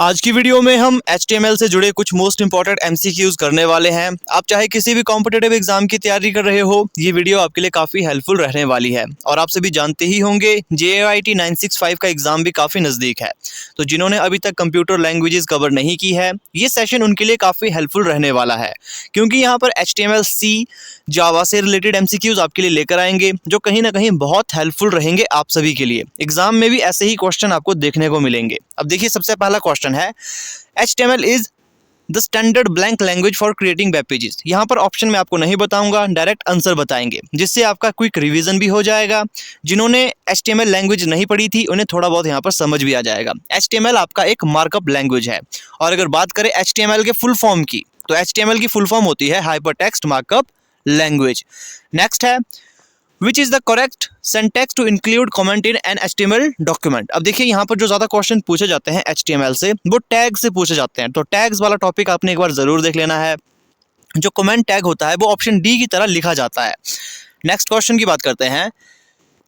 आज की वीडियो में हम HTML से जुड़े कुछ मोस्ट इंपॉर्टेंट MCQs करने वाले हैं। आप चाहे किसी भी कॉम्पिटिटिव एग्जाम की तैयारी कर रहे हो, ये वीडियो आपके लिए काफ़ी हेल्पफुल रहने वाली है। और आप सभी जानते ही होंगे JAIT 965 का एग्ज़ाम भी काफ़ी नज़दीक है, तो जिन्होंने अभी तक कंप्यूटर लैंग्वेजेस कवर नहीं की है, ये सेशन उनके लिए काफ़ी हेल्पफुल रहने वाला है, क्योंकि यहाँ पर HTML C जावा से रिलेटेड MCQs आपके लिए लेकर आएंगे, जो कहीं ना कहीं बहुत हेल्पफुल रहेंगे आप सभी के लिए। एग्जाम में भी ऐसे ही क्वेश्चन आपको देखने को मिलेंगे। अब देखिए, सबसे पहला क्वेश्चन है HTML is the standard blank language for creating web pages. यहाँ पर ऑप्शन मैं आपको नहीं बताऊंगा, डायरेक्ट आंसर बताएंगे, जिससे आपका क्विक रिवीजन भी हो जाएगा। जिन्होंने HTML लैंग्वेज नहीं पढ़ी थी उन्हें थोड़ा बहुत यहाँ पर समझ भी आ जाएगा। HTML आपका एक मार्कअप लैंग्वेज है, और अगर बात करें HTML के फुल फॉर्म की, तो HTML की फुल फॉर्म होती है हाइपरटेक्स्ट मार्कअप लैंग्वेज। नेक्स्ट है Which is the correct syntax to include comment in an HTML document। अब देखिए, यहाँ पर जो ज़्यादा क्वेश्चन पूछे जाते हैं HTML से, वो टैग से पूछे जाते हैं, तो टैग्स वाला टॉपिक आपने एक बार ज़रूर देख लेना है। जो कमेंट टैग होता है वो ऑप्शन डी की तरह लिखा जाता है। नेक्स्ट क्वेश्चन की बात करते हैं,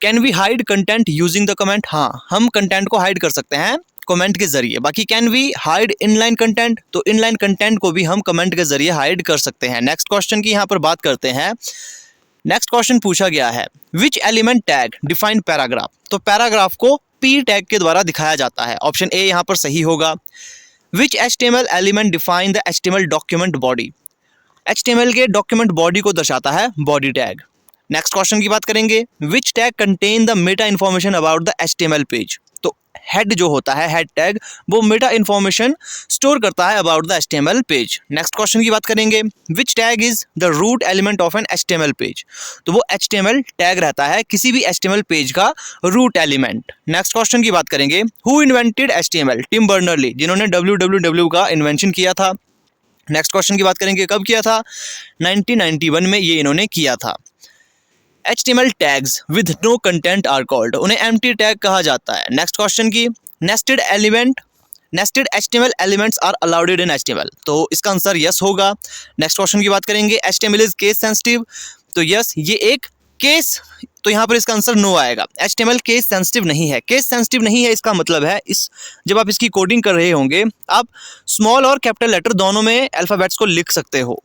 can we hide content using the comment. हाँ, हम कंटेंट को हाइड कर सकते हैं कमेंट के जरिए। बाकी can we hide inline content, तो इनलाइन कंटेंट को भी हम कमेंट के जरिए हाइड कर सकते हैं। नेक्स्ट क्वेश्चन की यहाँ पर बात करते हैं। नेक्स्ट क्वेश्चन पूछा गया है, which element tag define paragraph. तो पैराग्राफ को पी टैग के द्वारा दिखाया जाता है। ऑप्शन ए यहाँ पर सही होगा। विच HTML element define the HTML document body. HTML के डॉक्यूमेंट बॉडी को दर्शाता है बॉडी टैग। नेक्स्ट क्वेश्चन की बात करेंगे, which tag contain the meta information about the HTML page. तो हेड जो होता है, हेड टैग, वो मेटा इन्फॉर्मेशन स्टोर करता है about the HTML page. Next question की बात करेंगे, which tag is the root element of an HTML page. तो वो HTML टैग रहता है किसी भी HTML पेज का रूट एलिमेंट। नेक्स्ट क्वेश्चन की बात करेंगे, who invented HTML। Tim Berners Lee, जिन्होंने www का इन्वेंशन किया था। नेक्स्ट क्वेश्चन की बात करेंगे, कब किया था, 1991 में ये इन्होंने किया था। HTML tags with no content are called, उन्हें एम्प्टी टैग कहा जाता है। नेक्स्ट क्वेश्चन की, nested HTML elements are allowed in HTML। तो इसका आंसर यस होगा। नेक्स्ट क्वेश्चन की बात करेंगे, HTML इज केस सेंसिटिव। तो यस, ये एक केस, तो यहाँ पर इसका आंसर नो आएगा। HTML केस सेंसिटिव नहीं है। केस सेंसिटिव नहीं है, इसका मतलब है जब आप इसकी कोडिंग कर रहे होंगे, आप स्मॉल और कैपिटल लेटर दोनों में अल्फाबेट्स को लिख सकते हो।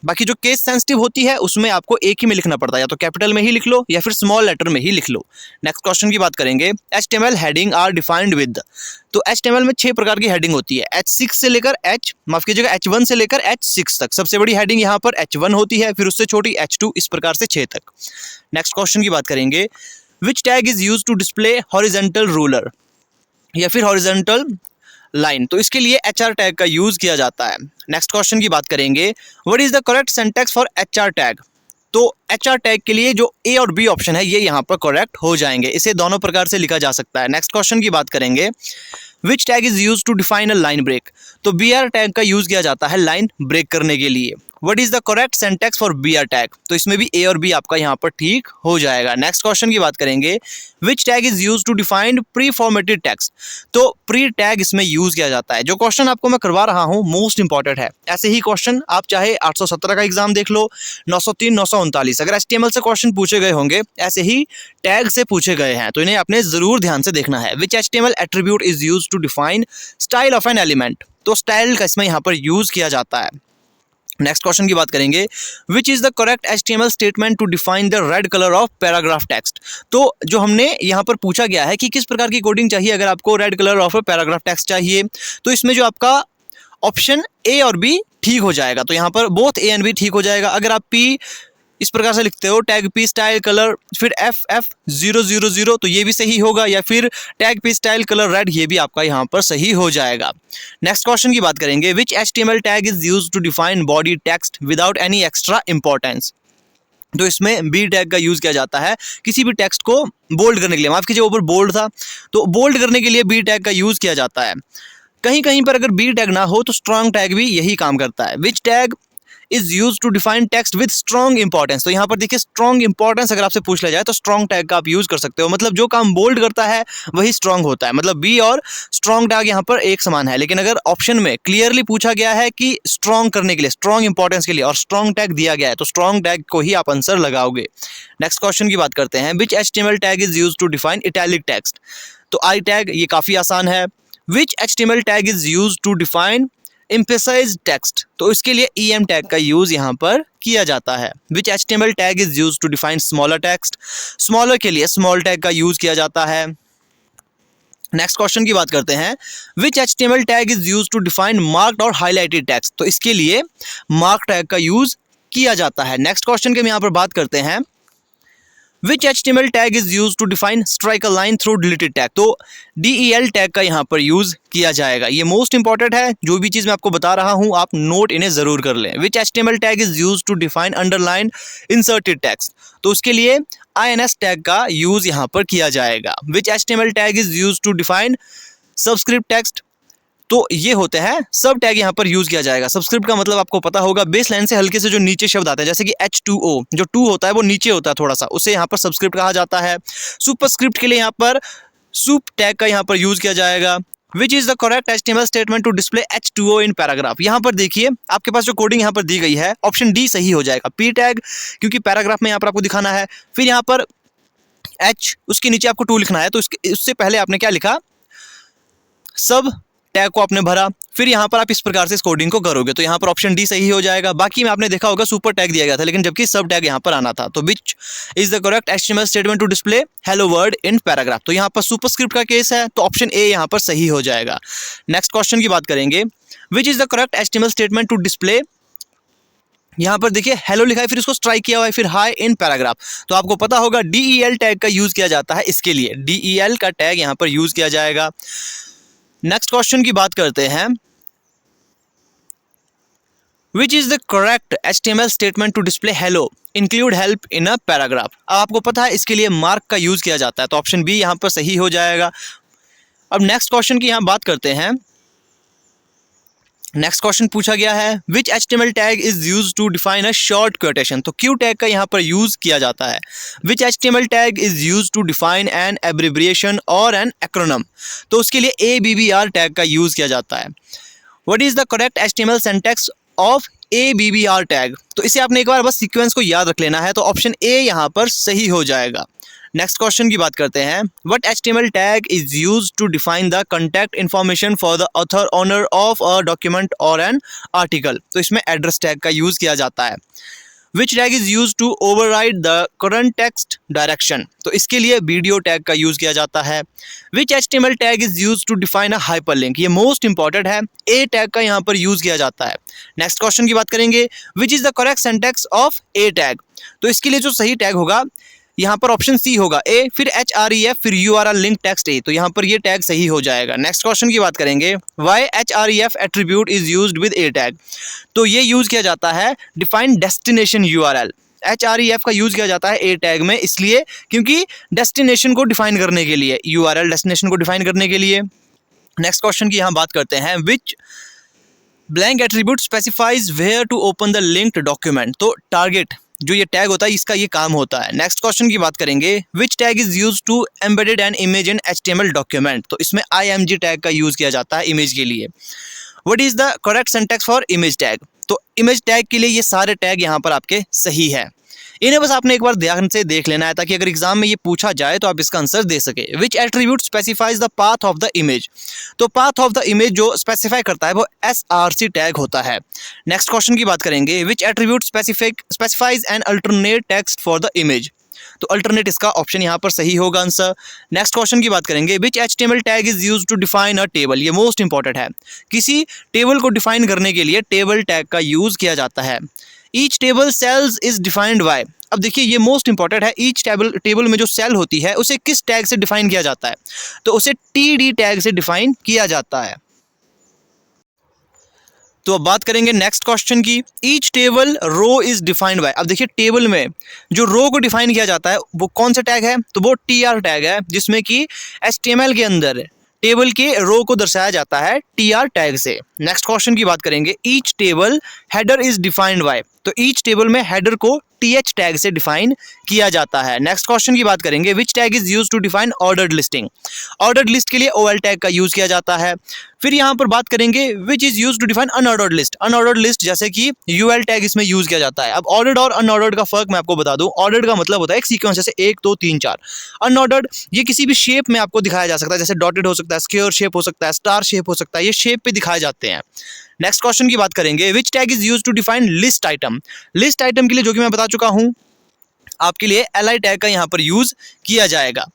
बाकी जो केस सेंसिटिव होती है उसमें आपको एक ही में लिखना पड़ता है, या तो कैपिटल में ही लिख लो या फिर स्मॉल लेटर में ही लिख लो। नेक्स्ट क्वेश्चन की बात करेंगे, HTML heading are defined with. तो HTML में 6 प्रकार की हेडिंग होती है, H6 से लेकर H1 से लेकर H6 तक। सबसे बड़ी हेडिंग यहाँ पर H1 होती है, फिर उससे छोटी H2, इस प्रकार से 6 तक। नेक्स्ट क्वेश्चन की बात करेंगे, which tag is use to display horizontal ruler या फिर हॉरिजेंटल लाइन। तो इसके लिए HR टैग का यूज किया जाता है। नेक्स्ट क्वेश्चन की बात करेंगे, what is the correct syntax for HR tag. तो HR टैग के लिए जो A और B ऑप्शन है ये यहाँ पर करेक्ट हो जाएंगे। इसे दोनों प्रकार से लिखा जा सकता है। नेक्स्ट क्वेश्चन की बात करेंगे, which tag is use to define a line break. तो BR टैग का यूज किया जाता है लाइन ब्रेक करने के लिए। What is the correct syntax for BR tag. तो इसमें भी A और B आपका यहाँ पर ठीक हो जाएगा। नेक्स्ट क्वेश्चन की बात करेंगे, which tag is use to define pre formatted text. तो प्री टैग इसमें यूज किया जाता है। जो क्वेश्चन आपको मैं करवा रहा हूँ मोस्ट इंपॉर्टेंट है। ऐसे ही क्वेश्चन आप चाहे 817 का एग्जाम देख लो, 903, 939, अगर HTML से क्वेश्चन पूछे गए होंगे ऐसे ही टैग से पूछे गए हैं, तो इन्हें आपने जरूर ध्यान से देखना है। Which HTML attribute is use to define style of an element. तो स्टाइल का इसमें यहाँ पर यूज किया जाता है। नेक्स्ट क्वेश्चन की बात करेंगे, which is the correct HTML statement to define the red colour of paragraph text. तो जो हमने यहाँ पर पूछा गया है कि किस प्रकार की कोडिंग चाहिए अगर आपको red colour of paragraph text चाहिए, तो इसमें जो आपका ऑप्शन A और B ठीक हो जाएगा। तो यहाँ पर बोथ A एंड B ठीक हो जाएगा। अगर आप P इस प्रकार से लिखते हो, टैग P स्टाइल कलर फिर FF000, तो ये भी सही होगा, या फिर tag P style colour red, ये भी आपका यहाँ पर सही हो जाएगा। नेक्स्ट क्वेश्चन की बात करेंगे, which HTML tag is use to define body text without any extra importance. तो इसमें B टैग का यूज किया जाता है किसी भी टेक्स्ट को बोल्ड करने के लिए। माफ कीजिए, ऊपर बोल्ड था, तो बोल्ड करने के लिए B टैग का यूज किया जाता है। कहीं कहीं पर अगर B टैग ना हो तो स्ट्रॉन्ग टैग भी यही काम करता है। Which tag is use to define text with strong importance. तो यहाँ पर देखिए, स्ट्रॉन्ग इंपॉर्टेंस अगर आपसे पूछ लिया जाए तो स्ट्रॉन्ग टैग का आप यूज कर सकते हो। मतलब जो काम बोल्ड करता है वही स्ट्रॉन्ग होता है। मतलब B और स्ट्रॉन्ग टैग यहाँ पर एक समान है, लेकिन अगर ऑप्शन में क्लियरली पूछा गया है कि स्ट्रॉन्ग करने के लिए, स्ट्रॉन्ग इंपॉर्टेंस के लिए, और स्ट्रॉन्ग टैग दिया गया है, तो स्ट्रॉन्ग टैग को ही आप आंसर लगाओगे। नेक्स्ट क्वेश्चन की बात करते हैं, which HTML tag is use to define italic text. तो I टैग ये काफी आसान है। Which HTML tag is use to define emphasise text, तो इसके लिए EM टैग का यूज यहाँ पर किया जाता है। Which HTML tag is use to define smaller text, smaller के लिए स्मॉल टैग का यूज किया जाता है। नेक्स्ट क्वेश्चन की बात करते हैं, which HTML tag is use to define marked और हाईलाइटेड टेक्स्ट, तो इसके लिए मार्क टैग का यूज किया जाता है। नेक्स्ट क्वेश्चन की हम यहाँ पर बात करते हैं, which HTML tag is use to define strike a line through deleted tag, तो DEL टैग का यहाँ पर यूज किया जाएगा। ये मोस्ट इंपॉर्टेंट है, जो भी चीज मैं आपको बता रहा हूँ आप नोट इन्हें जरूर कर लें। Which HTML tag is use to define underline inserted text, तो उसके लिए INS टैग का यूज यहाँ पर किया जाएगा। Which HTML tag is use to define subscript text, तो ये होते हैं सब टैग यहाँ पर यूज किया जाएगा। सबस्क्रिप्ट का मतलब आपको पता होगा, बेस लाइन से हल्के से जो नीचे शब्द आते हैं, जैसे कि H2O, जो 2 होता है वो नीचे होता है थोड़ा सा, उसे यहाँ पर सबस्क्रिप्ट कहा जाता है। सुपरस्क्रिप्ट के लिए यहाँ पर सुप टैग का यहाँ पर यूज किया जाएगा। Which is the correct HTML statement to display H2O in paragraph, यहाँ पर देखिए आपके पास जो कोडिंग यहाँ पर दी गई है, ऑप्शन डी सही हो जाएगा। P टैग क्योंकि पैराग्राफ में यहाँ पर आपको दिखाना है, फिर यहाँ पर H, उसके नीचे आपको 2 लिखना है, तो उससे पहले आपने क्या लिखा, सब टैग को आपने भरा, फिर यहाँ पर आप इस प्रकार से इस कोडिंग को करोगे, तो यहाँ पर ऑप्शन डी सही हो जाएगा। बाकी में आपने देखा होगा सुपर टैग दिया गया था, लेकिन जबकि सब टैग यहाँ पर आना था। तो which is the correct HTML statement to display hello world in paragraph, तो यहाँ पर सुपरस्क्रिप्ट का केस है, तो ऑप्शन ए यहाँ पर सही हो जाएगा। नेक्स्ट क्वेश्चन की बात करेंगे, which is the correct HTML statement to display, यहाँ पर देखिए हेलो लिखा है, फिर इसको स्ट्राइक किया हुआ है, फिर हाई इन पैराग्राफ, तो आपको पता होगा DEL टैग का यूज किया जाता है, इसके लिए DEL का टैग यहाँ पर यूज किया जाएगा। नेक्स्ट क्वेश्चन की बात करते हैं, which is the correct HTML statement to display hello include help in a paragraph, अब आपको पता है इसके लिए मार्क का यूज किया जाता है, तो ऑप्शन बी यहाँ पर सही हो जाएगा। अब नेक्स्ट क्वेश्चन की यहाँ बात करते हैं, नेक्स्ट क्वेश्चन पूछा गया है, which HTML tag is use to define a short quotation, तो Q टैग का यहाँ पर यूज किया जाता है। Which HTML tag is use to define an abbreviation और एन एक्रोनम, तो उसके लिए ABBR टैग का यूज किया जाता है। What is the correct HTML syntax of ABBR tag, तो इसे आपने एक बार बस सीक्वेंस को याद रख लेना है, तो ऑप्शन ए यहाँ पर सही हो जाएगा। नेक्स्ट क्वेश्चन की बात करते हैं, what HTML tag is used to define the contact information for the author owner of a document और एन आर्टिकल, तो इसमें एड्रेस टैग का यूज किया जाता है। Which tag is use to override the current text direction, तो इसके लिए वीडियो टैग का यूज किया जाता है। Which HTML tag is use to define a hyperlink, ये मोस्ट इंपॉर्टेंट है, ए टैग का यहाँ पर यूज किया जाता है। नेक्स्ट क्वेश्चन की बात करेंगे, which is the correct syntax of A tag, तो इसके लिए जो सही टैग होगा यहाँ पर ऑप्शन सी होगा ए, फिर href, फिर URL लिंक टेक्स्ट ए, तो यहाँ पर ये टैग सही हो जाएगा। नेक्स्ट क्वेश्चन की बात करेंगे, why href attribute is used with A tag, तो ये यूज किया जाता है डिफाइन डेस्टिनेशन URL, href का यूज किया जाता है ए टैग में, इसलिए क्योंकि डेस्टिनेशन को डिफाइन करने के लिए, URL डेस्टिनेशन को डिफाइन करने के लिए। नेक्स्ट क्वेश्चन की यहाँ बात करते हैं, which blank attribute specifies where to open the linked document, तो टारगेट जो ये टैग होता है इसका ये काम होता है। नेक्स्ट क्वेश्चन की बात करेंगे, which tag is use to embedded an image in HTML document, तो इसमें IMG टैग का यूज किया जाता है इमेज के लिए। What is the correct syntax for image tag, तो इमेज टैग के लिए ये सारे टैग यहाँ पर आपके सही है, इन्हें बस आपने एक बार ध्यान से देख लेना है, ताकि अगर एग्जाम में ये पूछा जाए तो आप इसका आंसर दे सके। Which attribute specifies the path of the image, तो पाथ ऑफ द इमेज जो स्पेसिफाई करता है वो SRC टैग होता है। नेक्स्ट क्वेश्चन की बात करेंगे, which attribute specifies an alternate text for the image, तो अल्टरनेट इसका ऑप्शन यहाँ पर सही होगा आंसर। नेक्स्ट क्वेश्चन की बात करेंगे, which HTML tag is use to define a table, ये मोस्ट इंपॉर्टेंट है, किसी टेबल को डिफाइन करने के लिए टेबल टैग का यूज किया जाता है। Each table cells is defined by, अब देखिए ये मोस्ट इंपॉर्टेंट है, ईच टेबल में जो सेल होती है उसे किस टैग से डिफाइन किया जाता है, तो उसे TD टैग से डिफाइन किया जाता है। तो अब बात करेंगे नेक्स्ट क्वेश्चन की, each table row is defined by, अब देखिए टेबल में जो रो को डिफाइन किया जाता है वो कौन सा टैग है, तो वो TR टैग है, जिसमें कि HTML के अंदर टेबल के रो को दर्शाया जाता है TR टैग से। नेक्स्ट क्वेश्चन की बात करेंगे, each table header is defined by, तो ईच टेबल में हेडर को TH टैग से डिफाइन किया जाता है। नेक्स्ट क्वेश्चन की बात करेंगे, which tag is used to define ordered listing. Ordered list के लिए OL टैग का यूज किया जाता है। फिर यहाँ पर बात करेंगे which is used to define unordered list. Unordered list जैसे कि UL टैग इसमें यूज किया जाता है। अब ऑर्डर्ड और अनऑर्डर्ड का फर्क मैं आपको बता दूं। ऑर्डर्ड का मतलब होता है एक सीक्वेंस, जैसे 1 2 3 4। अनऑर्डर्ड ये किसी भी शेप में आपको दिखाया जा सकता है, जैसे डॉटेड हो सकता है, स्क्वायर शेप हो सकता है, स्टार शेप हो सकता है, ये शेप पे दिखाए जाते हैं। नेक्स्ट क्वेश्चन की बात करेंगे, which tag is used to define list item. List item के लिए जो कि मैं बता चुका हूं आपके लिए, LI टैग का यहाँ पर यूज किया जाएगा।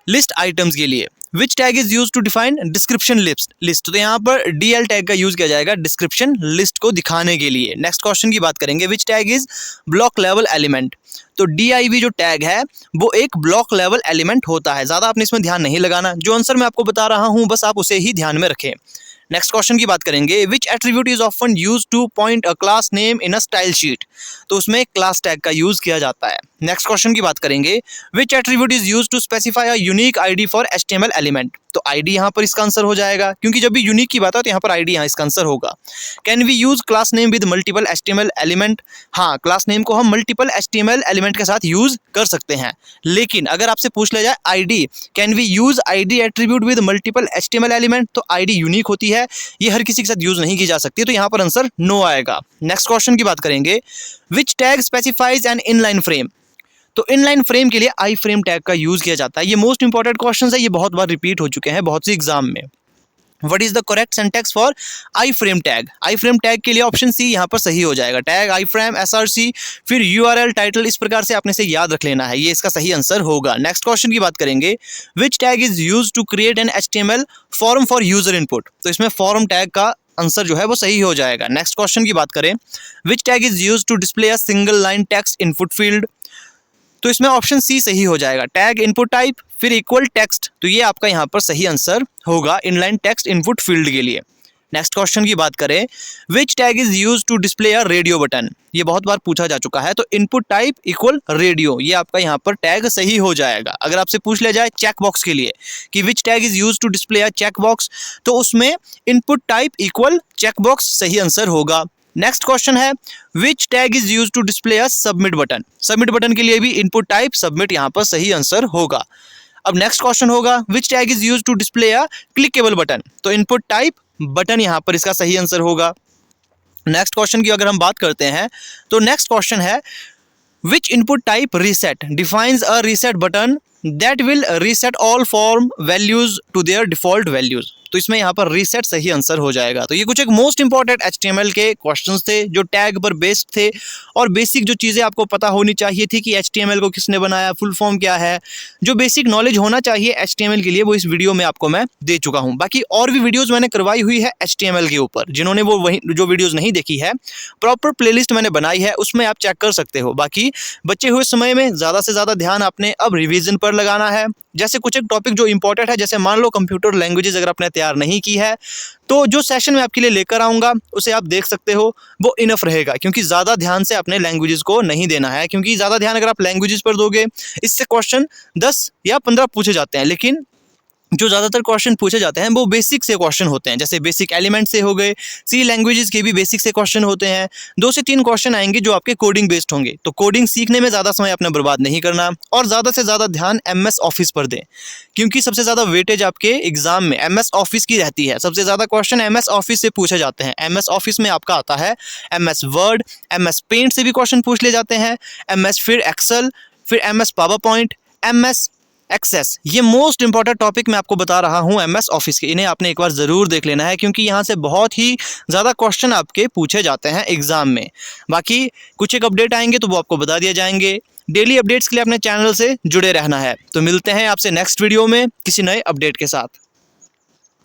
लिस्ट आइटम्स के लिए which tag is used to define description list, तो यहाँ पर DL टैग का यूज किया जाएगा डिस्क्रिप्शन लिस्ट को दिखाने के लिए। नेक्स्ट क्वेश्चन की बात करेंगे, which tag is block level element. तो DIV जो टैग है वो एक ब्लॉक लेवल एलिमेंट होता है। ज्यादा आपने इसमें ध्यान नहीं लगाना, जो आंसर मैं आपको बता रहा हूं बस आप उसे ही ध्यान में रखें। नेक्स्ट क्वेश्चन की बात करेंगे, which attribute is often use to point a class name in a style sheet. तो उसमें क्लास टैग का यूज किया जाता है। नेक्स्ट क्वेश्चन की बात करेंगे, which attribute is use to specify a unique ID for HTML element. तो ID यहाँ पर इसका आंसर हो जाएगा, क्योंकि जब भी यूनिक की बात हो तो यहाँ पर ID यहाँ इसका आंसर होगा। Can we use class name with multiple HTML element. हाँ, क्लास नेम को हम मल्टीपल HTML एलिमेंट के साथ यूज कर सकते हैं, लेकिन अगर आपसे पूछ लिया जाए ID, can we use ID attribute with multiple HTML element, तो ID यूनिक होती है, ये हर किसी के साथ यूज नहीं की जा सकती, तो यहाँ पर आंसर नो आएगा। नेक्स्ट क्वेश्चन की बात करेंगे, which tag specifies an inline frame. तो इनलाइन फ्रेम के लिए आई फ्रेम टैग का यूज किया जाता है। ये मोस्ट इंपॉर्टेंट क्वेश्चन है, ये बहुत बार रिपीट हो चुके हैं बहुत सी एग्जाम में। What is the correct syntax for I frame tag. I frame tag के लिए ऑप्शन सी यहाँ पर सही हो जाएगा। टैग आई फ्रेम SRC फिर URL टाइटल, इस प्रकार से आपने से याद रख लेना है, ये इसका सही आंसर होगा। नेक्स्ट क्वेश्चन की बात करेंगे, which tag is use to create an HTML form for user input. तो इसमें फॉर्म टैग का आंसर जो है वो सही हो जाएगा। नेक्स्ट क्वेश्चन की बात करें, which tag is use to display a single line text input field. तो इसमें ऑप्शन सी सही हो जाएगा। टैग इनपुट टाइप फिर इक्वल टेक्स्ट, तो ये आपका यहाँ पर सही आंसर होगा इनलाइन टेक्स्ट इनपुट फील्ड के लिए। नेक्स्ट क्वेश्चन की बात करें, which tag is use to display a radio button. ये बहुत बार पूछा जा चुका है, तो इनपुट टाइप इक्वल रेडियो, ये आपका यहाँ पर टैग सही हो जाएगा। अगर आपसे पूछ लिया जाए चेक बॉक्स के लिए कि which tag is use to display a check box, तो उसमें input type equal check box सही आंसर होगा। नेक्स्ट क्वेश्चन है, which tag is use to display a submit button. Submit button के लिए भी इनपुट टाइप सबमिट यहाँ पर सही आंसर होगा। अब नेक्स्ट क्वेश्चन होगा, which tag is use to display a clickable button. तो इनपुट टाइप बटन यहाँ पर इसका सही आंसर होगा। नेक्स्ट क्वेश्चन की अगर हम बात करते हैं तो नेक्स्ट क्वेश्चन है, which input type reset defines a reset button that will reset all form values to their default values. तो इसमें यहाँ पर रीसेट सही आंसर हो जाएगा। तो ये कुछ एक मोस्ट इंपॉर्टेंट HTML के क्वेश्चंस थे जो टैग पर बेस्ड थे, और बेसिक जो चीज़ें आपको पता होनी चाहिए थी कि HTML को किसने बनाया, फुल फॉर्म क्या है, जो बेसिक नॉलेज होना चाहिए HTML के लिए, वो इस वीडियो में आपको मैं दे चुका हूँ। बाकी और भी वीडियोज़ मैंने करवाई हुई है HTML के ऊपर, जिन्होंने वो वही जो वीडियोज़ नहीं देखी है, प्रॉपर प्लेलिस्ट मैंने बनाई है, उसमें आप चेक कर सकते हो। बाकी बचे हुए समय में ज़्यादा से ज़्यादा ध्यान आपने अब रिविजन पर लगाना है। जैसे कुछ एक टॉपिक जो इंपॉर्टेंट है, जैसे मान लो कंप्यूटर लैंग्वेजेस अगर आपने तैयार नहीं की है, तो जो सेशन में आपके लिए लेकर आऊँगा उसे आप देख सकते हो, वो इनफ रहेगा, क्योंकि ज़्यादा ध्यान से अपने लैंग्वेजेस को नहीं देना है, क्योंकि ज़्यादा ध्यान अगर आप लैंग्वेजेस पर दोगे इससे क्वेश्चन 10 या 15 पूछे जाते हैं, लेकिन जो ज़्यादातर क्वेश्चन पूछे जाते हैं वो बेसिक से क्वेश्चन होते हैं, जैसे बेसिक एलिमेंट से हो गए, सी लैंग्वेजेस के भी बेसिक से क्वेश्चन होते हैं। 2 से 3 क्वेश्चन आएंगे जो आपके कोडिंग बेस्ड होंगे, तो कोडिंग सीखने में ज़्यादा समय अपना बर्बाद नहीं करना, और ज़्यादा से ज़्यादा ध्यान MS ऑफिस पर दें, क्योंकि सबसे ज़्यादा वेटेज आपके एग्जाम में MS ऑफिस की रहती है। सबसे ज़्यादा क्वेश्चन MS ऑफिस से पूछे जाते हैं। MS ऑफिस में आपका आता है MS वर्ड, MS पेंट से भी क्वेश्चन पूछ ले जाते हैं, MS फिर एक्सेल, फिर MS PowerPoint, MS Access. ये मोस्ट इंपॉर्टेंट टॉपिक मैं आपको बता रहा हूँ MS ऑफिस के, इन्हें आपने एक बार ज़रूर देख लेना है, क्योंकि यहाँ से बहुत ही ज़्यादा क्वेश्चन आपके पूछे जाते हैं एग्जाम में। बाकी कुछ एक अपडेट आएंगे तो वो आपको बता दिए जाएंगे। डेली अपडेट्स के लिए अपने चैनल से जुड़े रहना है। तो मिलते हैं आपसे नेक्स्ट वीडियो में किसी नए अपडेट के साथ।